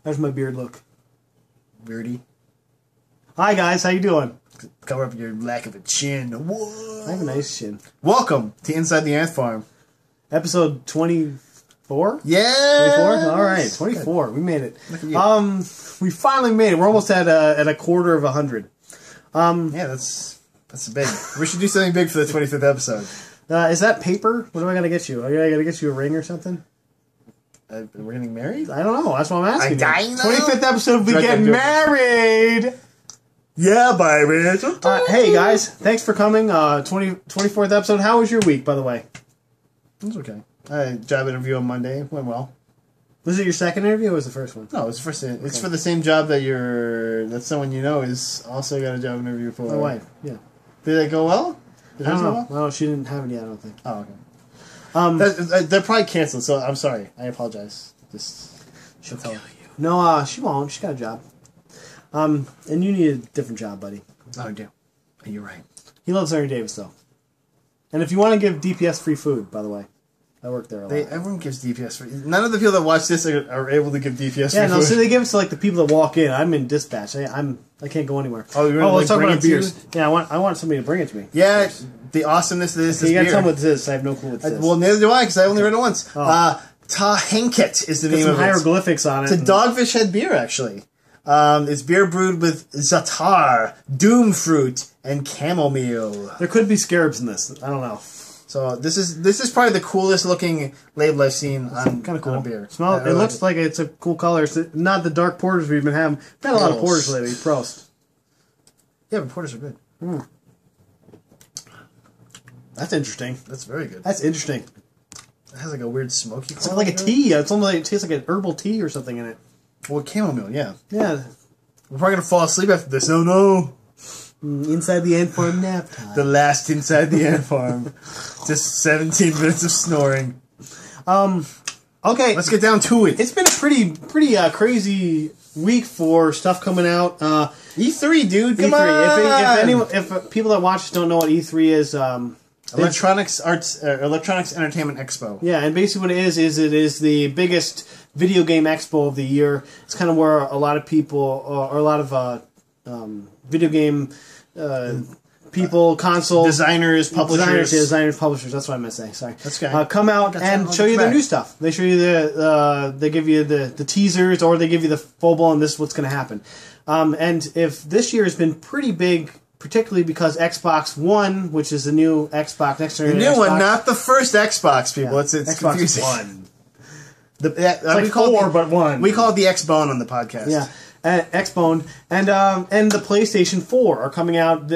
How's my beard look? Beardy. Hi guys, how you doing? Cover up your lack of a chin. Whoa. I have a nice chin. Welcome to Inside the Ant Farm. Episode 24? Yeah. 24? Alright, 24. We made it. Look at you. We finally made it. We're almost at a quarter of 100. Yeah, that's big. We should do something big for the 25th episode. Is that paper? What do I gotta get you? I gotta get you a ring or something? We're getting married? I don't know. That's what I'm asking. I you. know. 25th episode, we get married! Yeah, baby. Hey guys, thanks for coming. 24th episode. How was your week, by the way? It was okay. I had a job interview on Monday. Went well. Was it your second interview or was it the first one? No, it was the first. It's for the same job that someone you know is also got a job interview for. My wife, yeah. Did it go well? I don't know. No, she didn't have it yet, I don't think. Oh, okay. They're probably canceled, so I'm sorry. I apologize. She'll tell you. No, she won't. She's got a job. And you need a different job, buddy. Oh, I do. You're right. He loves Larry Davis, though. And if you want to give DPS free food, by the way, I work there a lot. Everyone gives DPS free. None of the people that watch this are able to give DPS free food. Yeah, no, so they give it to like the people that walk in. I'm in dispatch. I can't go anywhere. Oh, you're going let's to talk bring about it to beers. Yeah, I want somebody to bring it to me. Yeah, the awesomeness of this You got to beer. tell me what this is. I have no clue what this is. Well, neither do I, because I only read it once. Ta Henket is the name some of it. hieroglyphics on it. It's a Dogfish Head beer, actually. It's beer brewed with Zatar, Doom Fruit, and Chamomile. There could be scarabs in this. I don't know. So this is probably the coolest looking label I've seen on kind of cool on a beer. It looks like it's a cool color. It's not the dark porters we've been having. We've had a lot of porters lately. Prost. Yeah, but porters are good. Mm. That's interesting. That's very good. That's interesting. It has like a weird smoky. It's like a tea. It's almost like it tastes like an herbal tea or something in it. Well, chamomile, yeah. Yeah. We're probably gonna fall asleep after this. Oh no! Inside the ant farm nap time. The last inside the ant farm. Just 17 minutes of snoring. Okay. Let's get down to it. It's been a pretty crazy week for stuff coming out. E3, dude. Come E3. on. If people that watch don't know what E3 is, Electronics Entertainment Expo. Yeah, and basically what it is the biggest video game expo of the year. It's kind of where a lot of people, or a lot of video game people, console designers, publishers. Publishers. That's what I meant to say. Sorry. That's okay. Come out and show you their new stuff. They show you they give you the teasers, or they give you the full blown. This is what's going to happen. And if this year has been pretty big, particularly because Xbox One, which is the new Xbox, next generation The new Xbox, one, not the first Xbox, people. Yeah. It's Xbox confusing. One. It's like four, but one. We call it the X-Bone on the podcast. Yeah. X-Bone and the PlayStation 4 are coming out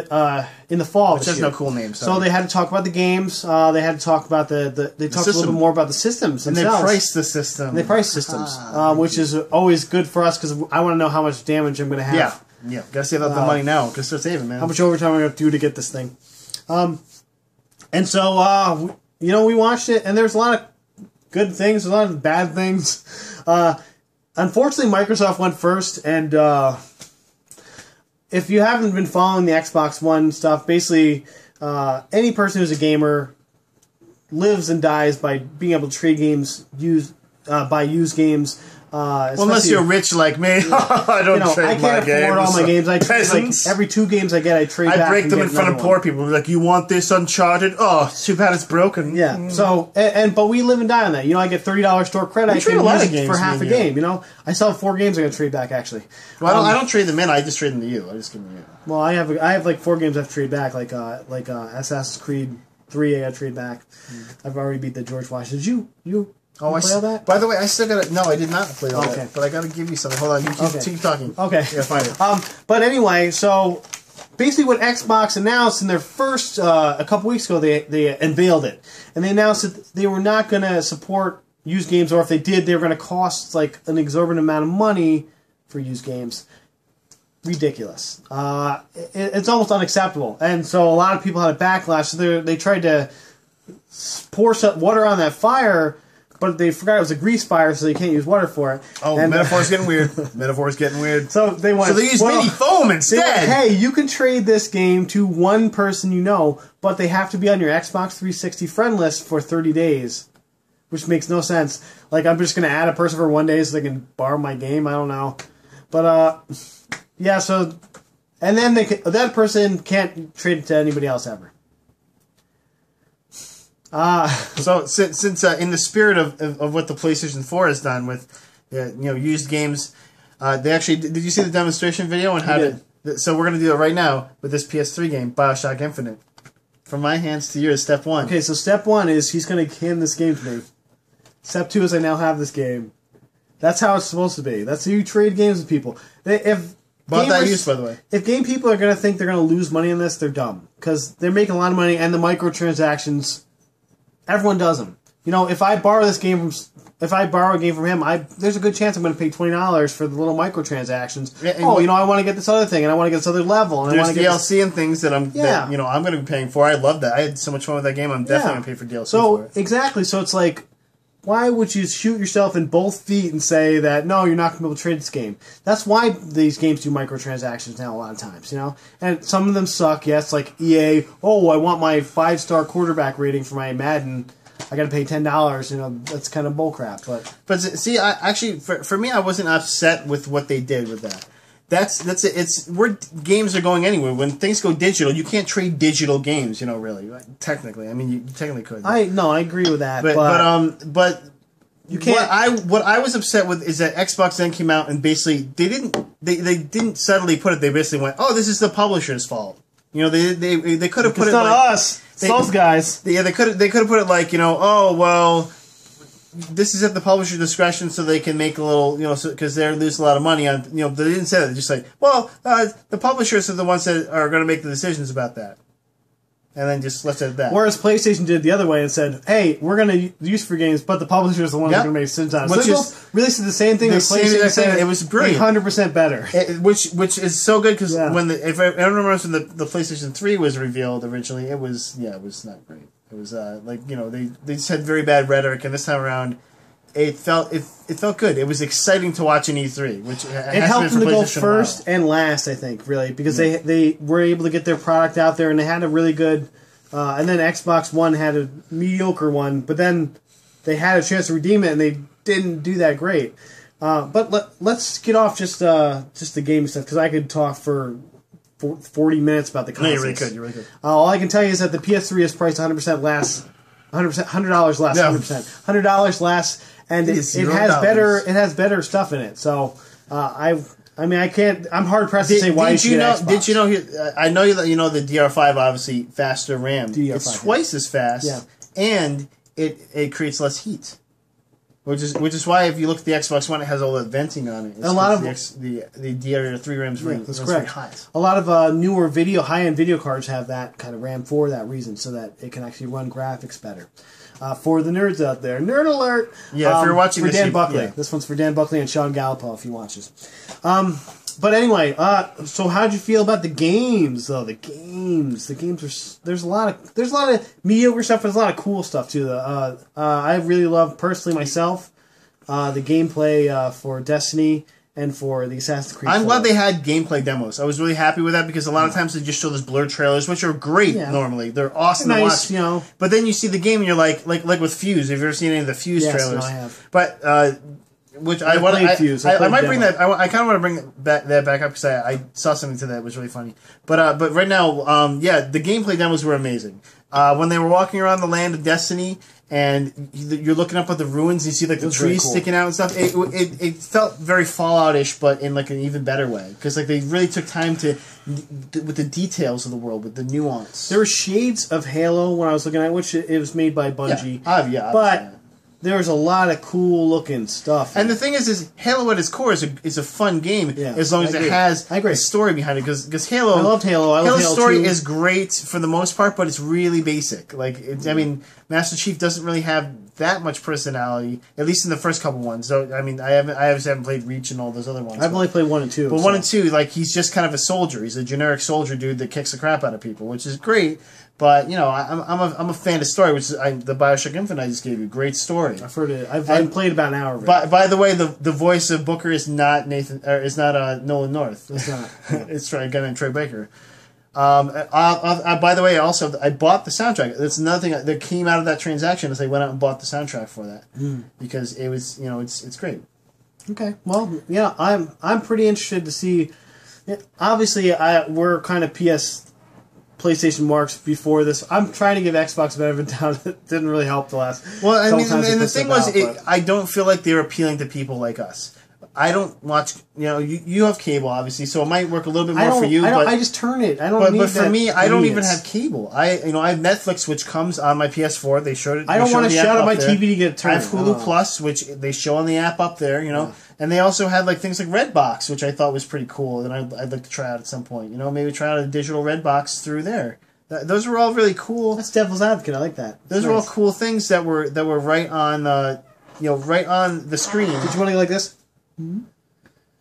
in the fall. Which has no cool name. So they had to talk about the games. They had to talk about they talked a little bit more about the systems and themselves. they priced the system. And they priced systems, which is always good for us because I want to know how much damage I'm going to have. Yeah. Gotta save up the money now. Gotta start saving, man. How much overtime I'm going to do to get this thing. And so we watched it, and there's a lot of good things, a lot of bad things. Unfortunately, Microsoft went first, and if you haven't been following the Xbox One stuff, basically any person who's a gamer lives and dies by being able to trade games, buy used games. Unless you're rich like me, I don't trade my games. I can't afford all my games. I trade, every 2 games I get, I trade back. I break them in front of poor people. Like, you want this Uncharted? Oh, it's too bad it's broken. Yeah. So, but we live and die on that. I get $30 store credit. I can use it for half a game. I sell 4 games. I got to trade back actually. Well, I don't trade them in. I just trade them to you. I just give them to you. Well, I have like 4 games I have to trade back. Like Assassin's Creed 3, I got to trade back. I've already beat the George Washington. Did you? Oh, play all that? By the way, I still got to... No, I did not play all that. But I got to give you something. Hold on. You keep talking. Okay. I gotta find it. But anyway, so basically what Xbox announced in their first... a couple weeks ago, they unveiled it. And they announced that they were not going to support used games, or if they did, they were going to cost like an exorbitant amount of money for used games. Ridiculous. It's almost unacceptable. And so a lot of people had a backlash. So they tried to pour some water on that fire... But they forgot it was a grease fire, so they can't use water for it. Oh, and metaphor's getting weird. Metaphor's getting weird. So they used mini foam instead. Hey, you can trade this game to one person but they have to be on your Xbox 360 friend list for 30 days. which makes no sense. Like, I'm just going to add a person for one day so they can borrow my game. I don't know. But, yeah, so... And then that person can't trade it to anybody else ever. So since in the spirit of what the PlayStation 4 has done with used games, they actually did you see the demonstration video on how to? So we're gonna do it right now with this PS3 game, BioShock Infinite. From my hands to yours, step 1. Okay, so step 1 is he's gonna hand this game to me. Step 2 is I now have this game. That's how it's supposed to be. That's how you trade games with people. Bought that used, by the way. If game people are gonna think they're gonna lose money on this, they're dumb because they're making a lot of money and the microtransactions. Everyone does them. You know, if I borrow a game from him, there's a good chance I'm going to pay $20 for the little microtransactions. Yeah, I want to get this other thing, and I want to get this other level, and I want to get DLC and things that I'm going to be paying for. I love that. I had so much fun with that game. I'm definitely going to pay for DLC for it. Exactly. So it's like, why would you shoot yourself in both feet and say that no, you're not going to be able to trade this game? That's why these games do microtransactions now a lot of times, you know. And some of them suck. Yes, like EA. Oh, I want my 5-star quarterback rating for my Madden. I got to pay $10. You know, that's kind of bullcrap. But see, for me, I wasn't upset with what they did with that. That's it. It's where games are going anyway. When things go digital, you can't trade digital games. You know, really, technically. I mean, you technically could. I agree with that. But you can't. What I was upset with is that Xbox then came out and basically they didn't subtly put it. They basically went, "Oh, this is the publisher's fault." You know, they could have put it's it not like us. It's those guys. Yeah, they could have put it like, you know, oh well, this is at the publisher's discretion, so they can make a little, you know, because they lose a lot of money on, you know. They didn't say that. They just like, well, the publishers are the ones that are going to make the decisions about that, and then just left it at that. Whereas PlayStation did the other way and said, hey, we're going to use for games, but the publishers are the ones that are going to make decisions on it. So they both really said the same thing. PlayStation said it was brilliant, 100% better. Which is so good because if I remember when the PlayStation 3 was revealed originally, it was not great. It was like, you know, they just had very bad rhetoric, and this time around, it felt good. It was exciting to watch in E3, which it helped them to go first and last, I think, really, because they were able to get their product out there, and they had a really good. And then Xbox One had a mediocre one, but then they had a chance to redeem it, and they didn't do that great. But let's get off just the game stuff, because I could talk for 40 minutes about the consoles. No, you're really good. All I can tell you is that the PS3 is priced $100 less, $100 less, $100 less, and it has better stuff in it. So I'm hard pressed to say why you should get Xbox. Did you know? I know that you know the DR5 obviously faster RAM. DR5, it's twice as fast, and it creates less heat. Which is why if you look at the Xbox One, it has all that venting on it. It's a lot of the DR3 RAM's that's correct. Hot. A lot of newer high-end video cards have that kind of RAM for that reason, so that it can actually run graphics better. For the nerds out there, nerd alert! Yeah, if you're watching for this, Dan Buckley. This one's for Dan Buckley and Sean Gallipo if he watches. But anyway, so how'd you feel about the games though? The games are there's a lot of mediocre stuff, but there's a lot of cool stuff too. I really love personally myself the gameplay for Destiny and for the Assassin's Creed. I'm glad they had gameplay demos. I was really happy with that because a lot of times they just show those blurred trailers, which are great normally. They're awesome to watch. You know. But then you see the game and you're like with Fuse. Have you ever seen any of the Fuse trailers? No, I have. But which I might bring that. I kind of want to bring that back up because I saw something to that was really funny. But right now, the gameplay demos were amazing. When they were walking around the land of Destiny and you're looking up at the ruins, and you see like the trees sticking out and stuff. It felt very Fallout-ish, but in like an even better way because like they really took time with the details of the world, with the nuance. There were shades of Halo when I was looking at, which it was made by Bungie. But there's a lot of cool looking stuff. And the thing is Halo at its core is a fun game as long as it has a story behind it. Because Halo, I loved Halo. Halo's story is great for the most part, but it's really basic. Like I mean, Master Chief doesn't really have that much personality, at least in the first couple ones. So I mean, I obviously haven't played Reach and all those other ones. I've only played 1 and 2. But 1 and 2, like he's just kind of a soldier. He's a generic soldier dude that kicks the crap out of people, which is great. But you know, I'm a fan of story, which is the BioShock Infinite I just gave you. Great story. I've heard it. I've played about an hour of it. By the way, the voice of Booker is not Nolan North. It's not. It's a guy named Troy Baker. By the way, also I bought the soundtrack. That's another thing that came out of that transaction. Is I went out and bought the soundtrack for that because it was it's great. Okay, well, yeah, I'm pretty interested to see. Obviously, we're kind of PlayStation marks before this. I'm trying to give Xbox a benefit of the doubt. It didn't really help the last. Well, I mean, and the thing was, I don't feel like they're appealing to people like us. I don't watch. You have cable, obviously, so it might work a little bit more for you. I just turn it. I don't. But for me, I don't even have cable. I have Netflix, which comes on my PS4. They showed it. I don't want to shut up my TV to get it turned. I have Hulu Plus, which they show on the app up there. And they also had like things like Redbox, which I thought was pretty cool, and I'd like to try out at some point. Maybe try out a digital Redbox through there. Those were all really cool. That's devil's advocate. I like that. Those were all cool things that were right on right on the screen. Did you want to go like this?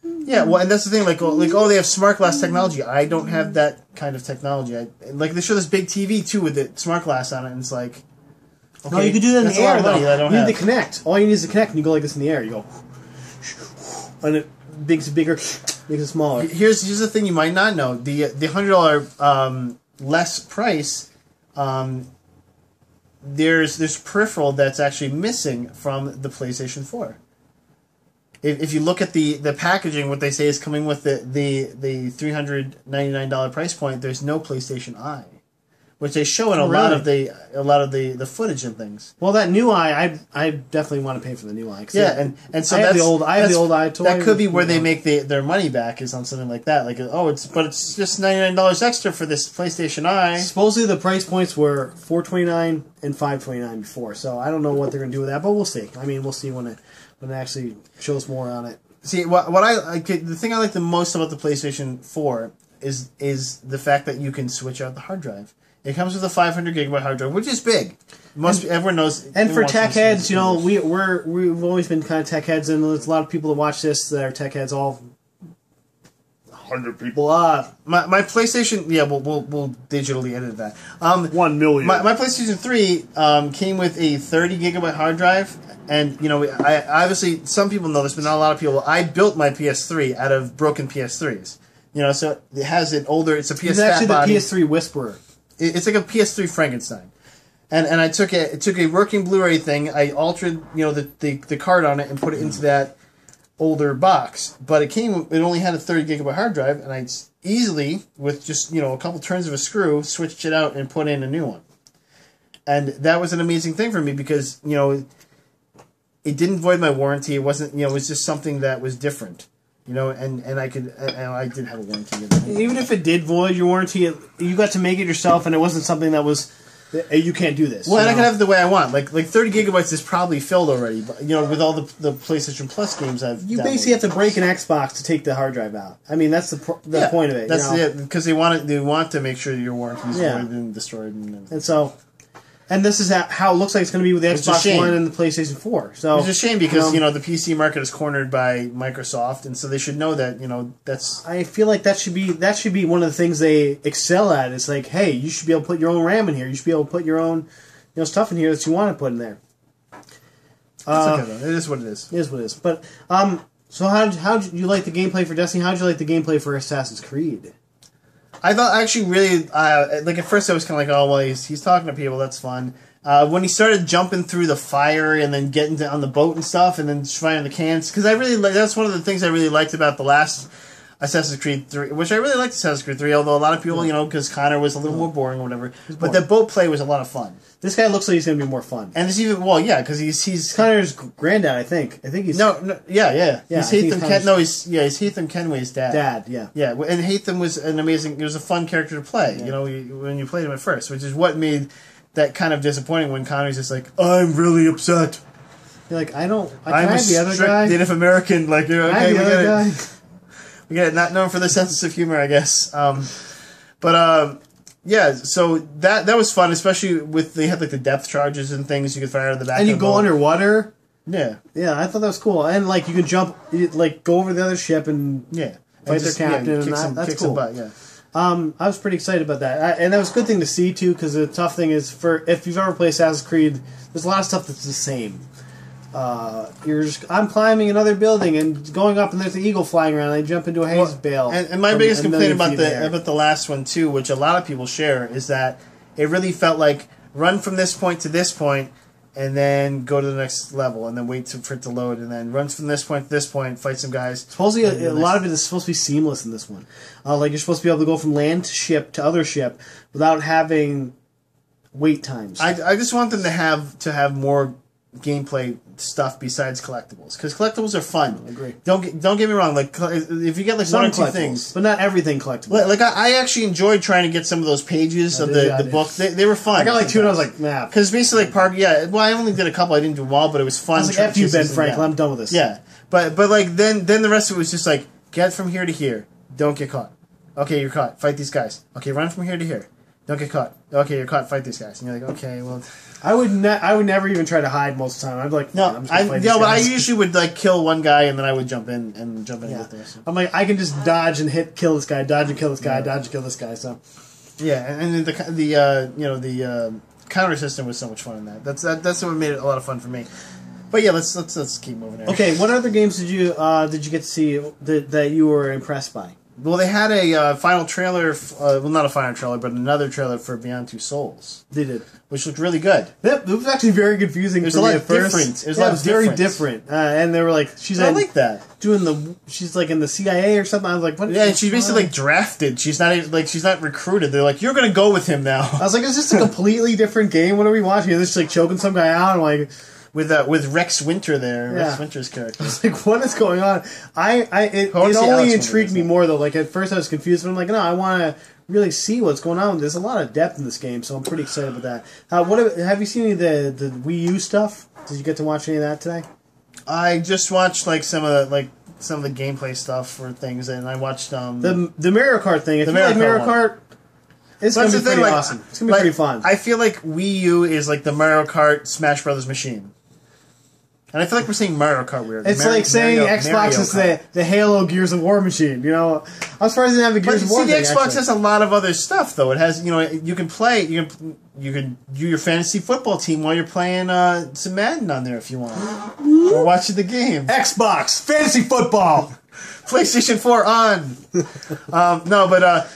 Yeah, well, and that's the thing. Oh, they have smart glass technology. I don't have that kind of technology. They show this big TV too with the smart glass on it, and it's like, okay, no, you can do that in the air. Though. You need to connect. All you need is to connect, and you go like this in the air. You go, and it makes it bigger, makes it smaller. Here's the thing you might not know: the $100 less price. There's peripheral that's actually missing from the PlayStation 4. If you look at the packaging, what they say is coming with the $399 price point. There's no PlayStation Eye, which they show in a lot of the footage and things. Well, that new Eye, I definitely want to pay for the new Eye. Yeah, and so I have the old Eye toy. That could be where they make their money back is on something like that. It's just $99 extra for this PlayStation Eye. Supposedly the price points were $429 and $529 before, so I don't know what they're going to do with that, but we'll see. I mean, we'll see when it actually shows more on it. See, the thing I like the most about the PlayStation 4 is the fact that you can switch out the hard drive. It comes with a 500 gigabyte hard drive, which is big. Everyone knows. And for tech heads, we've always been kind of tech heads, and there's a lot of people that watch this that are tech heads. All 100 people. My PlayStation. Yeah, we'll digitally edit that. 1 million. My PlayStation 3 came with a 30 gigabyte hard drive. And, I obviously, some people know this, but not a lot of people. I built my PS3 out of broken PS3s. So it has an older, it's a PS3 It's actually the PS3 Whisperer. It's like a PS3 Frankenstein. And I took a working Blu-ray thing, I altered, the card on it and put it into that older box. But it only had a 30 gigabyte hard drive, and I easily, with just, a couple turns of a screw, switched it out and put in a new one. And that was an amazing thing for me because, it didn't void my warranty. It wasn't, it was just something that was different, and I did have a warranty. Even if it did void your warranty, you got to make it yourself, and it wasn't something that was, you can't do this. Well, and I can have it the way I want. Like 30 gigabytes is probably filled already, but with all the PlayStation Plus games You basically have to break an Xbox to take the hard drive out. I mean, that's the point of it. That's it, because they want to make sure that your warranty is voided and destroyed, and so. And this is how it looks like it's going to be with the Xbox One and the PlayStation 4. So it's a shame because the PC market is cornered by Microsoft, and so they should know that that's. I feel like that should be one of the things they excel at. It's like, hey, you should be able to put your own RAM in here. You should be able to put your own stuff in here that you want to put in there. It's okay though. It is what it is. It is what it is. But so how did you like the gameplay for Destiny? How did you like the gameplay for Assassin's Creed? I thought actually really at first I was kind of like, oh well, he's talking to people, that's fun. When he started jumping through the fire and then getting on the boat and stuff and then firing the cans, because that's one of the things I really liked about the last Assassin's Creed 3, which I really liked Assassin's Creed 3, although a lot of people, because Connor was a little more boring or whatever. But the boat play was a lot of fun. This guy looks like he's going to be more fun. And there's even, because he's Connor's granddad, I think. I think he's... No, yeah. He's Hatham Kenway's dad. Dad, yeah. Yeah, and Hatham was it was a fun character to play, when you played him at first, which is what made that kind of disappointing when Connor's just like, I'm really upset. You're like, I'm a strict Native American, okay, we get it. We get it, not known for the sense of humor, I guess. Yeah, so that was fun, especially they had the depth charges and things you could fire out of the back. And you go underwater. Yeah, I thought that was cool. And you can jump, go over the other ship and fight their captain. That's cool. Butt, yeah. I was pretty excited about that, and that was a good thing to see too. Because the tough thing is, if you've ever played Assassin's Creed, there's a lot of stuff that's the same. I'm climbing another building and going up, and there's an eagle flying around. And I jump into a haze bale. And my biggest complaint about the last one too, which a lot of people share, is that it really felt like run from this point to this point, and then go to the next level, and then wait for it to load, and then run from this point to this point, fight some guys. Supposedly, a lot of it is supposed to be seamless in this one. Like you're supposed to be able to go from land to ship to other ship without having wait times. I just want them to have more gameplay stuff besides collectibles, because collectibles are fun. I agree. Don't get me wrong. Like if you get like some one or two things, but not everything collectible. Like I actually enjoyed trying to get some of those pages of the book. They were fun. I got like 2, and I was like, nah. Because basically, like part well, I only did a couple. I didn't do them all, but it was fun. I was like, F you, Ben Franklin. I'm done with this. Yeah, but like then the rest of it was just like get from here to here. Don't get caught. Okay, you're caught. Fight these guys. Okay, run from here to here. Don't get caught. Okay, you're caught. Fight these guys. And you're like, okay, well. I would never even try to hide most of the time. I'd be like, but I usually would like kill one guy, and then I would jump in and get there. So. I'm like, I can just dodge and kill this guy, dodge and kill this guy, dodge and kill this guy. So yeah, and the counter system was so much fun in that. That's what made it a lot of fun for me. But yeah, let's keep moving. Here. Okay, what other games did you get to see that you were impressed by? Well, they had a final trailer. Well, not a final trailer, but another trailer for Beyond Two Souls. They did, which looked really good. Yep, it was actually very confusing. There's a lot of different. It was very different, and they were like, "She's I like that she's like in the CIA or something." I was like, "What?" Yeah, and she's basically like drafted. She's not recruited. They're like, "You're gonna go with him now." I was like, "Is this a completely different game? What are we watching? They're just like choking some guy out." I'm like. With Rex Winter there, Rex Winter's character. I was like, what is going on? It only intrigued me more though. Like at first I was confused, but I'm like, no, I want to really see what's going on. There's a lot of depth in this game, so I'm pretty excited about that. Have you seen any of the Wii U stuff? Did you get to watch any of that today? I just watched like some of the gameplay stuff for things, and I watched the Mario Kart thing. If you like Mario Kart. It's going to be pretty awesome. It's going to be pretty fun. I feel like Wii U is like the Mario Kart Smash Brothers machine. And I feel like we're saying Mario Kart weird. It's like saying Xbox is the Halo Gears of War machine. You know, I'm surprised they didn't have a Gears of War. The Xbox has a lot of other stuff though. It has, you can play, you can do your fantasy football team while you're playing some Madden on there if you want, or watching the game. Xbox fantasy football, PlayStation 4 on. No, but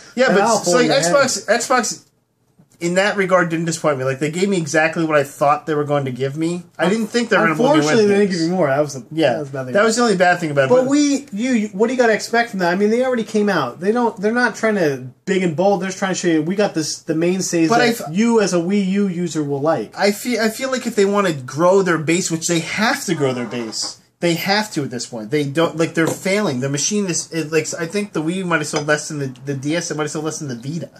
so like Xbox. In that regard, didn't disappoint me. Like they gave me exactly what I thought they were going to give me. I didn't think they were going to. Unfortunately, they didn't give me more. That was the only bad thing about it. But what do you got to expect from that? I mean, they already came out. They're not trying to big and bold. They're just trying to show you we got the mainstays that you as a Wii U user will like. I feel like if they want to grow their base, which they have to grow their base. They have to at this point. They don't they're failing. The machine is like I think the Wii U might have sold less than the DS. It might have sold less than the Vita.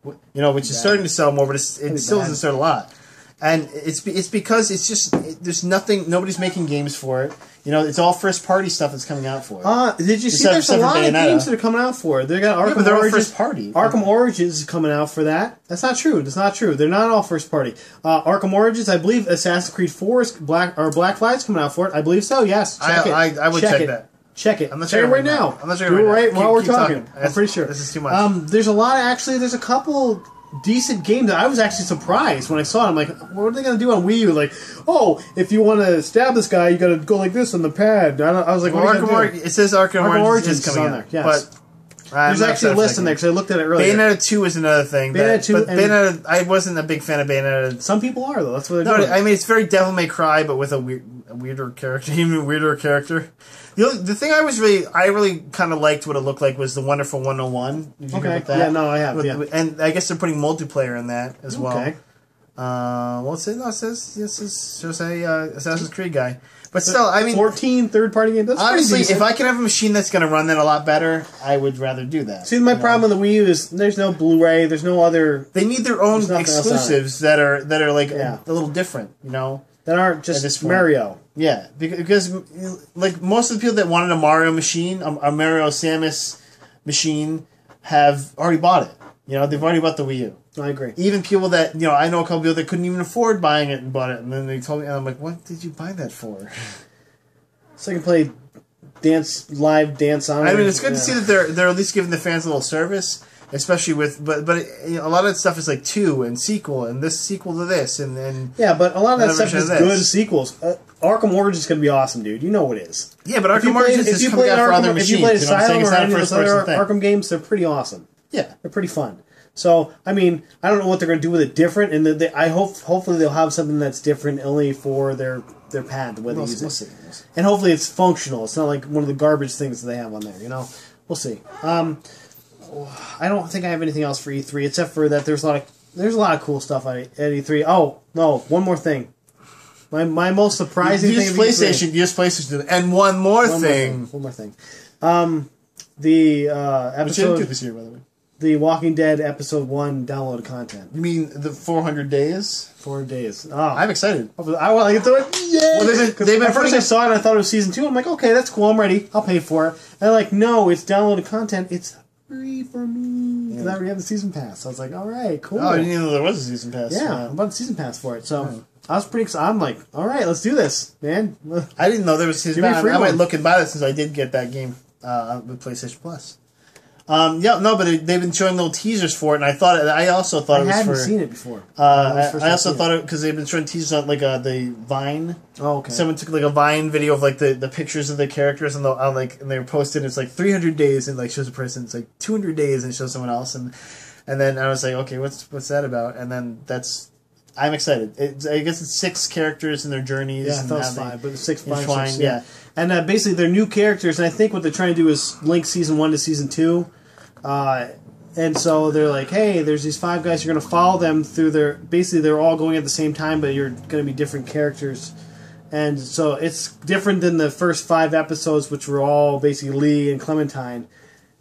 Which is starting to sell more, but it still doesn't sell a lot. And it's because it's just there's nothing. Nobody's making games for it. It's all first party stuff that's coming out for it. Did you see? There's a lot of games that are coming out for it. They got Arkham Origins. First party. Arkham Origins is coming out for that. That's not true. That's not true. They're not all first party. Arkham Origins, I believe Assassin's Creed 4 is Black Flag's coming out for it. I believe so. Yes. I would check that. Check it. I'm not sure right now. I'm not sure Do it right now. While we're talking. I'm pretty sure. This is too much. There's a couple decent games that I was actually surprised when I saw it. I'm like, what are they going to do on Wii U? Like, if you want to stab this guy, you got to go like this on the pad. I was like, what are you going to do? It says Arkham Origins is coming out. Yes. But there's actually a list in there because I looked at it earlier. Bayonetta 2 is another thing. Bayonetta, I wasn't a big fan of Bayonetta. Some people are, though. That's what they're doing. I mean, it's very Devil May Cry, but with a weirder character, even weirder character. The thing I really kind of liked what it looked like was the Wonderful 101. Did you hear about that? Yeah, no, I have. Yeah. And I guess they're putting multiplayer in that as well. Okay. Well, it says Assassin's Creed guy. But still, I mean... 14 third-party games. That's honestly, if I can have a machine that's going to run that a lot better, I would rather do that. See, my problem with the Wii U is there's no Blu-ray, there's no other... They need their own exclusives that are like a little different, That aren't just Mario. Yeah, because like most of the people that wanted a Mario machine, a Mario Samus machine, have already bought it. They've already bought the Wii U. I agree. Even people that, I know a couple people that couldn't even afford buying it and bought it, and then they told me, and I'm like, what did you buy that for? So I can play live dance on it. I mean, it's good to see that they're at least giving the fans a little service, especially with but a lot of that stuff is like 2 and sequel and this sequel to this and yeah, but a lot of that stuff is good sequels. Arkham Origins is going to be awesome, dude. You know it is. Yeah, but Arkham Origins is coming out for other machines. If you played Asylum or any of those other Arkham games, they're pretty awesome. Yeah, they're pretty fun. So, I mean, I don't know what they're going to do with it different, and I hopefully they'll have something that's different only for their patent, the way they use it. And hopefully it's functional. It's not like one of the garbage things that they have on there, you know? We'll see. I don't think I have anything else for E3, except for that there's a lot of cool stuff at E3. Oh, no, one more thing. My most surprising thing of PlayStation, use PlayStation, and one more thing. One more thing. The episode... Which this year, by the way. The Walking Dead Episode 1 downloaded content. You mean the 400 days? 400 days. Oh. I'm excited. I want to get to it. Yeah! Well, they've been at first I saw it and I thought it was Season 2. I'm like, okay, that's cool. I'm ready. I'll pay for it. And they're like, no, it's downloaded content. It's free for me. Because I already have the Season Pass. So I was like, all right, cool. Oh, I didn't even know there was a Season Pass. Yeah, I bought the Season Pass for it. So I was pretty excited. I'm like, all right, let's do this, man. I didn't know there was Season Pass. I might look and buy that since I did get that game with PlayStation Plus. But they've been showing little teasers for it, and I also thought it was for... I hadn't seen it before. I also thought it, because they've been showing teasers on, like, the Vine. Oh, okay. Someone took, like, a Vine video of, like, the pictures of the characters, and they were posted, and it's, like, 300 days, and, like, shows a person, it's, like, 200 days, and it shows someone else, and then I was like, okay, what's that about? And then I'm excited. I guess it's 6 characters and their journeys. Yeah, I thought it was 5, but it's 6 fine, yeah. And basically, they're new characters, and I think what they're trying to do is link Season 1 to Season 2. And so they're like, hey, there's these 5 guys, you're going to follow them through basically they're all going at the same time, but you're going to be different characters. And so it's different than the first 5 episodes, which were all basically Lee and Clementine.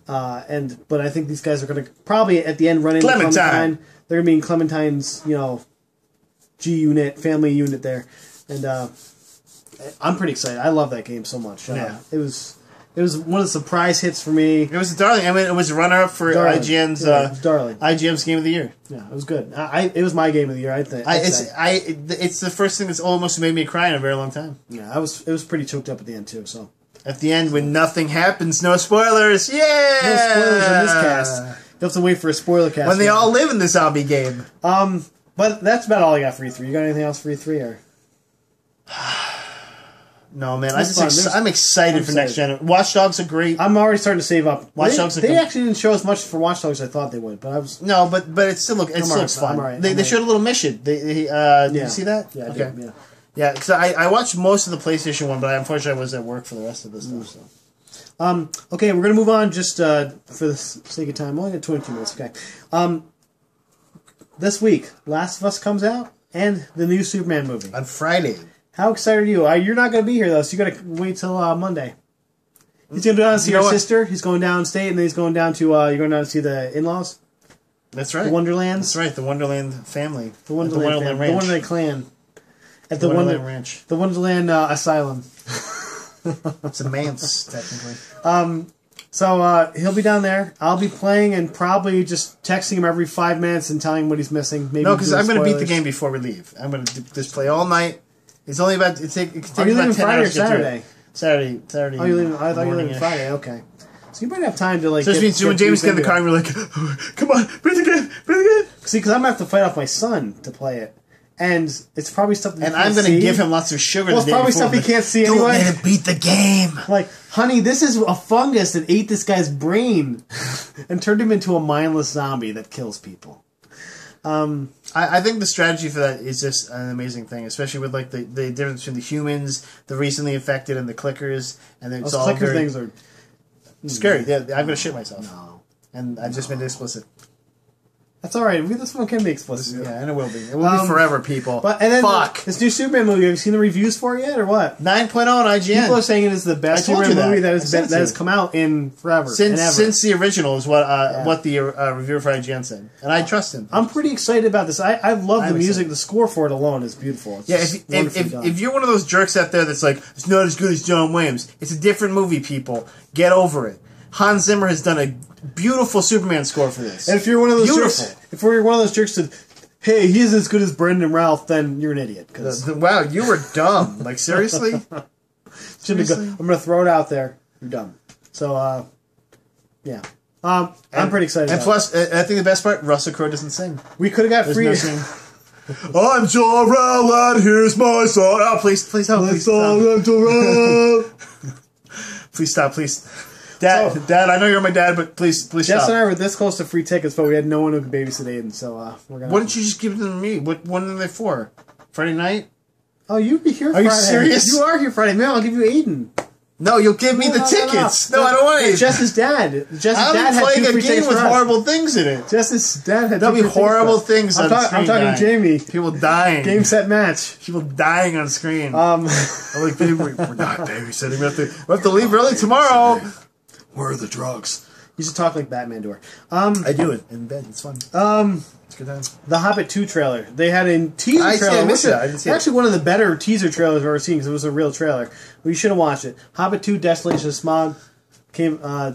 But I think these guys are going to probably at the end run into Clementine. They're going to be in Clementine's, G unit, family unit there. And I'm pretty excited. I love that game so much. Yeah. It was one of the surprise hits for me. It was darling. I mean, it was a runner-up for IGN's IGN's Game of the Year. Yeah, it was good. It was my Game of the Year. I think. It's the first thing that's almost made me cry in a very long time. Yeah, it was pretty choked up at the end too. So at the end, when nothing happens, no spoilers. Yeah, no spoilers in this cast. You have to wait for a spoiler cast. When they all live in the zombie game. But that's about all I got for E3. You got anything else for E3 or? No, man. I'm excited for next gen. Watch Dogs are great. I'm already starting to save up. Watch Dogs. They actually didn't show as much for Watch Dogs as I thought they would, but I was but it still looks fun. Right, they showed a little mission. Did you see that? Yeah. Okay. I did, yeah. Because I watched most of the PlayStation one, but unfortunately I was at work for the rest of this stuff. So. Okay, we're gonna move on just for the sake of time. We only got 22 minutes. Okay. This week, Last of Us comes out, and the new Superman movie on Friday. How excited are you? You're not going to be here, though, so you got to wait till Monday. He's going to go down and see your sister. He's going down state, and then he's going down to, you're going down to see the in-laws? That's right. The Wonderlands? That's right, the Wonderland family. The Wonderland family. The Wonderland clan. At the Wonderland Ranch. The Wonderland Asylum. It's a manse, technically. So he'll be down there. I'll be playing and probably just texting him every 5 minutes and telling him what he's missing. Maybe no, because I'm going to beat the game before we leave. I'm going to just play all night. It's only about it can take Are you about leaving 10 Friday hours or Saturday? Saturday. Oh, you're leaving. I thought you were leaving Friday. Okay, so you might have time to like. So when James get in the car, and we're like, "Come on, breathe again." See, because I'm gonna have to fight off my son to play it, and it's probably stuff. That I'm going to give him lots of sugar. Well, it's probably stuff he can't see anyway. Don't let him beat the game. Like, honey, this is a fungus that ate this guy's brain and turned him into a mindless zombie that kills people. I think the strategy for that is just an amazing thing, especially with like the difference between the humans, the recently infected, and the clickers. And it's all clicker things are scary. Yeah, I'm gonna shit myself. No, and I've just made it explicit. That's all right. This one can be explicit. Yeah, and it will be. It will be forever, people. But and then fuck this new Superman movie. Have you seen the reviews for it yet, or what? 9.0 on IGN. People are saying it is the best Superman movie that has come out in forever since the original is what the reviewer for IGN said, and I trust him. I'm pretty excited about this. I love the music. The score for it alone is beautiful. It's if you're one of those jerks out there that's like it's not as good as John Williams, it's a different movie. People, get over it. Hans Zimmer has done a beautiful Superman score for this. And if you're one of those jerks, that, hey, he's as good as Brendan Routh, then you're an idiot. Wow, you were dumb. Like, seriously? I'm going to throw it out there. You're dumb. So, yeah. I'm pretty excited. And plus, I think the best part, Russell Crowe doesn't sing. We could have got free. No singing. I'm Jor-El, and here's my song. Oh, please help. Please stop. I'm Jor-El. Please stop, please. Dad, I know you're my dad, but please stop. Jess and I were this close to free tickets, but we had no one who could babysit Aiden, so we're gonna... Why didn't you just give them to me? When are they for? Friday night? Oh, you'd be here Friday. Are you serious? You are here Friday. Man, I'll give you Aiden. No, you'll give me the tickets. No, I don't want it. Jess's dad. I'm playing a game with horrible things in it. Jess's dad had There'll be horrible things on screen. I'm talking Jamie. People dying. Game, set, match. People dying on screen. I'm like, baby, we're not babysitting. We have to leave early tomorrow. Where are the drugs? You should talk like Batman to her. I do it in bed. It's fun. It's a good time. The Hobbit 2 trailer. They had a teaser trailer. I missed it. I didn't see it. Actually, one of the better teaser trailers I've ever seen because it was a real trailer. Well, you should have watched it. Hobbit 2 Desolation of Smaug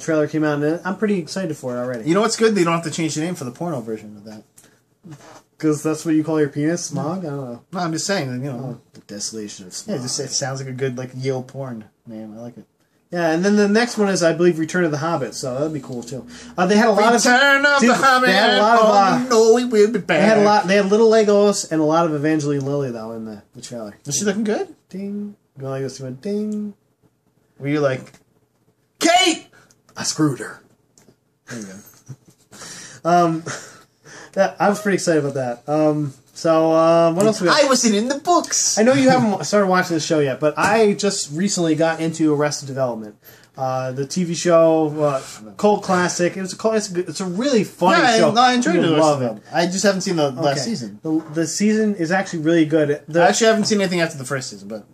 trailer came out, and I'm pretty excited for it already. You know what's good? They don't have to change the name for the porno version of that. Because that's what you call your penis? Smaug? I don't know. No, I'm just saying, you know. The Desolation of Smaug. Yeah, it sounds like a good, Yale porn name. I like it. Yeah, and then the next one is, I believe, Return of the Hobbit, so that'd be cool too. They had a lot of Return of the Hobbit. They had a lot of. No, we will be back. They had little Legos and a lot of Evangeline Lilly though in the trailer. Is she looking good? Ding. Go like this. Went ding. Were you like, Kate? I screwed her. There you go. I was pretty excited about that. So, what else we got? I wasn't in the books. I know you haven't started watching the show yet, but I just recently got into Arrested Development. The TV show, cult classic. It's a really funny show. No, I enjoyed it. Love it. I just haven't seen the last season. The season is actually really good. I actually haven't seen anything after the first season, but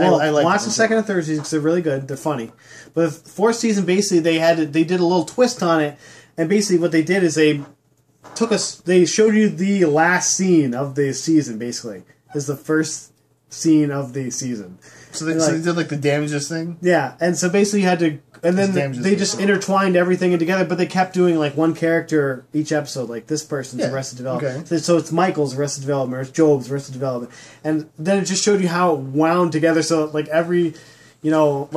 I like watch the second and third season because they're really good. They're funny. But the fourth season, basically, they did a little twist on it, and basically what they did is they showed you the last scene of the season, basically. Is the first scene of the season. So they did the damages thing? Yeah, and so basically you had to... And then they just intertwined everything together, but they kept doing one character each episode, like this person's Arrested Development. Okay. So it's Michael's Arrested Development, or it's Job's Arrested Development. And then it just showed you how it wound together, so every... 5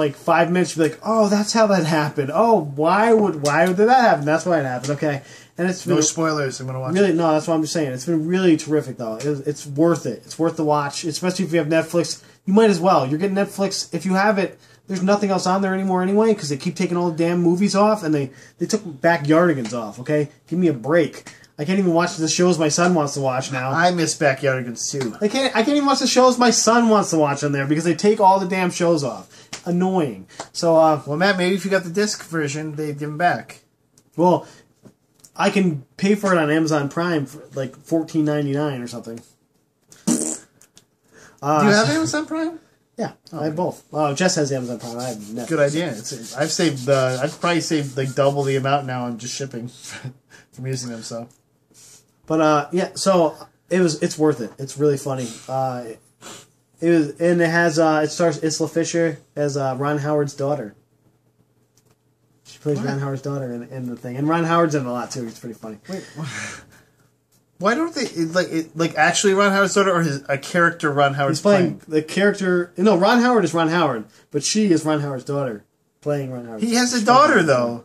minutes, you'd be like, oh, that's how that happened. Oh, why did that happen? That's why it happened. Okay. And it's been no spoilers. I'm going to watch really, it. No, that's what I'm just saying. It's been really terrific, though. It's worth it. It's worth the watch, especially if you have Netflix. You might as well. You're getting Netflix. If you have it, there's nothing else on there anymore anyway, because they keep taking all the damn movies off, and they took Backyardigans off, okay? Give me a break. I can't even watch the shows my son wants to watch now. I miss Backyardigans, too. I can't even watch the shows my son wants to watch on there, because they take all the damn shows off. Annoying. So, well, Matt, maybe if you got the disc version, they'd give them back. Well, I can pay for it on Amazon Prime for $14.99 or something. Do you have Amazon Prime? Yeah, I have both. Jess has Amazon Prime. I have Netflix. Good idea. I've probably saved double the amount now on just shipping from using them. So, but so it's worth it. It's really funny. It stars Isla Fisher as Ron Howard's daughter. She plays Ron Howard's daughter in the thing, and Ron Howard's in it a lot too. It's pretty funny. Wait, why don't they actually Ron Howard's daughter, or a character Ron Howard's playing? The character. No, Ron Howard is Ron Howard, but she is Ron Howard's daughter playing Ron Howard. He has a daughter though.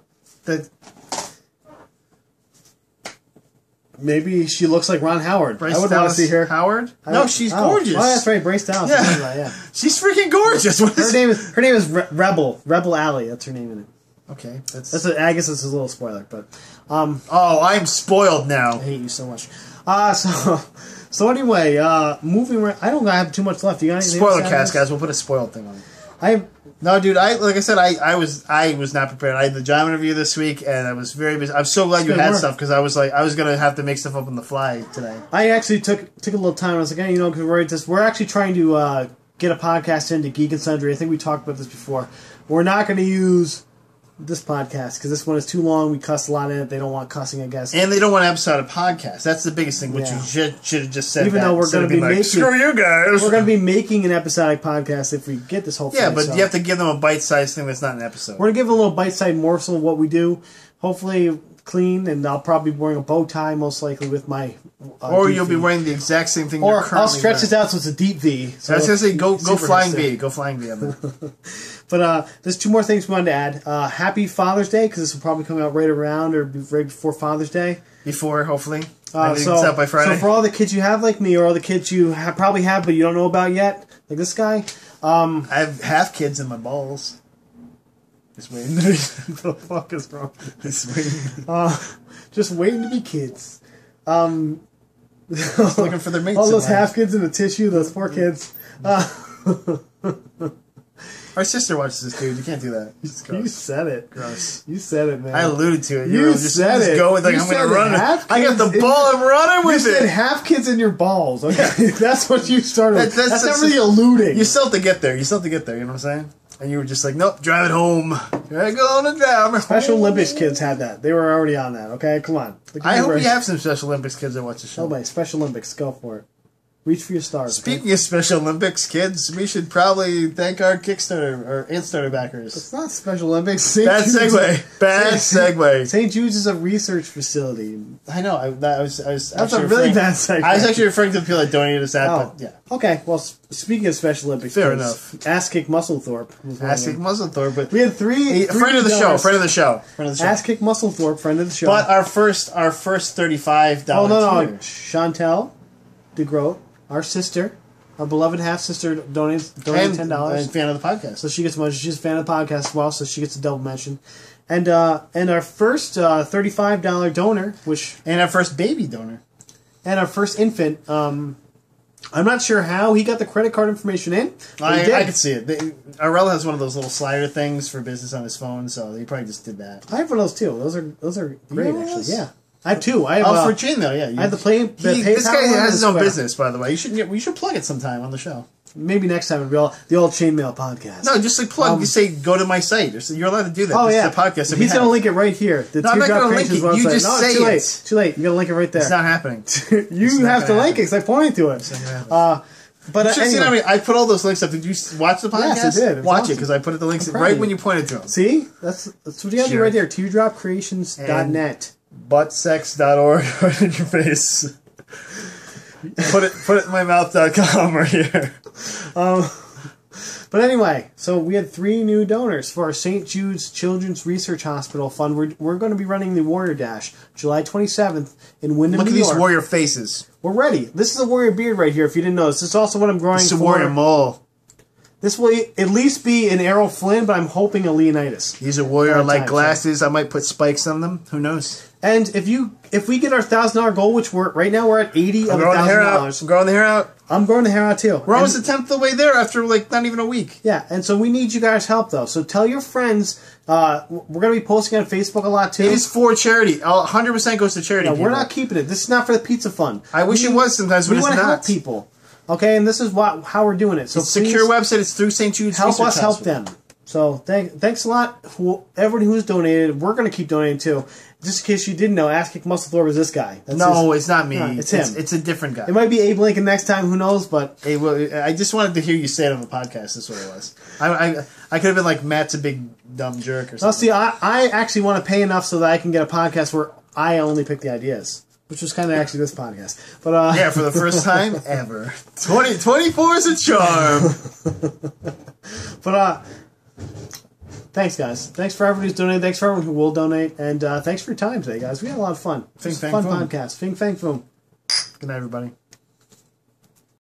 Maybe she looks like Ron Howard. Bryce I would want to see her. Howard? No, she's gorgeous. Oh, that's right, Bryce Dallas. Yeah. She's freaking gorgeous. Her name is Rebel Alley. That's her name in it. Okay, I guess this is a little spoiler, but I'm spoiled now. I hate you so much. So anyway, moving around. I don't have too much left. You got anything? Spoiler cast, guys. We'll put a spoiled thing on it. No, dude. Like I said, I was not prepared. I had the job interview this week, and I was very busy. I'm so glad you had stuff because I was gonna have to make stuff up on the fly today. I actually took a little time. I was like, because we're actually trying to get a podcast into Geek and Sundry. I think we talked about this before. We're not going to use this podcast because this one is too long. We cuss a lot in it. They don't want cussing, I guess, and they don't want an episodic podcast. That's the biggest thing. Which you should have just said. Even though we're going to be making, screw you guys, we're going to be making an episodic podcast if we get this whole thing. Yeah, but you have to give them a bite-sized thing that's not an episode. We're going to give a little bite-sized morsel of what we do. Hopefully clean, and I'll probably be wearing a bow tie most likely with my. Or you'll be wearing the exact same thing. Or I'll stretch this out so it's a deep V. So I was going to say go flying V. Go flying V on that. But there's two more things we wanted to add. Happy Father's Day, because this will probably come out right around or right before Father's Day. Before, hopefully. So by Friday. So for all the kids you have like me, or all the kids you probably have but you don't know about yet, like this guy. I have half kids in my balls. Just waiting. What the fuck is wrong? Just waiting. Just waiting to be kids. Just looking for their mates. All those half kids in the tissue, those poor kids. Our sister watches this, dude. You can't do that. You said it. Gross. You said it, man. I alluded to it. You said it. Go with like, I'm going to run it. I got the ball. I'm running with it. You said half kids in your balls. Okay, that's what you started. That's not really alluding. You still have to get there. You know what I'm saying? And you were just like, nope, drive it home. I go on a drive. Special Olympics kids had that. They were already on that. Okay, come on. I hope we have some Special Olympics kids that watch the show. Oh, my Special Olympics, go for it. Reach for your stars. Speaking of Special Olympics kids, we should probably thank our Kickstarter or Instarter backers. It's not Special Olympics. Bad segue. St. Jude's is a research facility. I know. That's a really bad segue. I was actually referring to the people that donated us that, but yeah. Okay, well, speaking of Special Olympics, fair enough. Ass Kick Musclethorpe. But we had three friend of the show. Ass Kick Musclethorpe, friend of the show. But our first $35. Oh no, Chantel DeGroat, our sister, our beloved half sister, donated $10. And fan of the podcast, so she gets much. She's a fan of the podcast as well, so she gets a double mention. And our first $35 donor, and our first baby donor, and our first infant. I'm not sure how he got the credit card information in. I could see it. Arel has one of those little slider things for business on his phone, so he probably just did that. I have one of those too. Those are great, actually. Yeah. I have two. I have, for chainmail, yeah. I have the PayPal. This guy has his own business, by the way. We should plug it sometime on the show. Maybe next time it'll be the old chainmail podcast. No, just like plug. You say go to my site. You're allowed to do that. Oh this yeah, is the podcast. He's going to link it right here. I'm not going to link it. You just say too it. Late. Too late. You got to link it right there. It's not happening. You have to link it because I pointed to it. But you should see how I put all those links up. Did you watch the podcast? Yes, I did. Watch it because I put the links right when you pointed to them. See, that's what you got to do right there. Teardropcreations.net. Buttsex.org right in your face. Put it in my mouth.com right here. But anyway, so we had 3 new donors for our St. Jude's Children's Research Hospital Fund. We're going to be running the Warrior Dash July 27th in Wyndham, New York. Look at these warrior faces. We're ready. This is a warrior beard right here, if you didn't notice. This is also what I'm growing for. It's a warrior mole. This will at least be an Errol Flynn, but I'm hoping a Leonidas. He's a warrior. I like glasses. I might put spikes on them. Who knows? And if we get our $1,000 goal, which right now we're at $80 of $1,000. I'm growing the hair out. I'm growing the hair out too. We're almost a tenth of the way there after not even a week. Yeah, and so we need you guys' help though. So tell your friends. We're going to be posting on Facebook a lot too. It is for charity. 100% goes to charity. No, we're not keeping it. This is not for the pizza fund. I wish it was sometimes, but it's not. We want to help people. Okay, and this is how we're doing it. So it's a secure website. It's through St. Jude's. Help us help them. So thanks a lot, everyone who's donated. We're going to keep donating too. Just in case you didn't know, Ass Kick Musclethorpe is this guy. It's not me. No, it's him. It's a different guy. It might be Abe Lincoln next time. Who knows? But hey, I just wanted to hear you say it on the podcast. That's what it was. I could have been like, Matt's a big dumb jerk or something. No, see, I actually want to pay enough so that I can get a podcast where I only pick the ideas. Which was kind of actually this podcast. But yeah, for the first time ever. 24 is a charm. But thanks, guys. Thanks for everyone who's donated. Thanks for everyone who will donate. And thanks for your time today, guys. We had a lot of fun. It was a fun podcast. Fing, fang, foom. Good night, everybody.